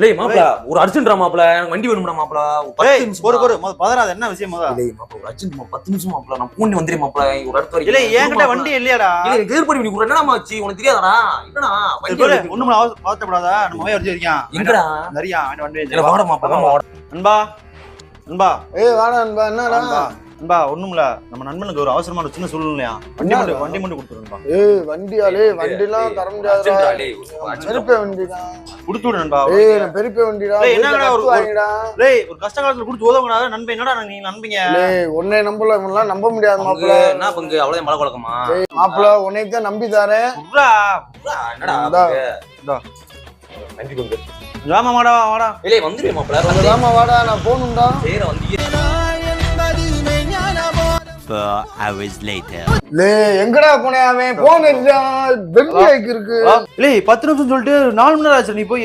டேய் மாப்ள ஒரு அர்ஜென்ட்ரா மாப்ள எனக்கு வண்டி வேணும்டா மாப்ள ஒரு 10 நிமிஷம் ஒரு பதறாத என்ன விஷயம் மொத டேய் மாப்ள ஒரு அர்ஜென்ட் 10 நிமிஷம் மாப்ள நான் பூண்டி வந்துறேன் மாப்ள ஒரு அடுத்த வரைக்கும் இல்ல என்கிட்ட வண்டி இல்லையாடா இல்ல கேர் பண்ணி நீ என்னடா ஆச்சு உனக்கு தெரியாதாடா என்னடா வண்டி ஒண்ணும் அவசரப்படாதா நம்ம போய் வச்சு இருக்கேன் எங்கடா நிறைய வண்டி இல்ல வாடா மாப்ள அன்பா அன்பா வாடா அன்பா என்னடா அன்பா ஒண்ணுமில்ல நம்ம நண்பனுக்கு ஒரு அவசரமான சின்ன சூழ்நிலையா வண்டி மட்டும் கொடுத்துருப்பா வண்டியாலே வண்டிலாம் தர முடியாதுடா பெரிய வண்டிடா கொடுத்து விடு நண்பா பெரிய வண்டிடா என்னடா டேய் ஒரு கஷ்ட காலத்துல கொடுத்து உதவுங்கடா நண்பன் என்னடா நீ நண்பீங்க உன்னை நம்பல இவெல்லாம் நம்ப முடியாது மாப்ள என்ன பங்கு அவ்வளவு மலை குழக்கமா மாப்ள உன்னை தான் நம்பி தரேன் என்னடா நன்றி பங்கு ஜாமா வாடா இல்ல வந்துருவே மாப்ள ஜாமா வாடா நான் போணும்டா சேர வந்து எங்கடா போனே அவன் போன் வெள்ளி ஆகி இருக்கு 10 நிமிஷம் சொல்லிட்டு 4 மணி நேரம் ஆச்சு நீ போய்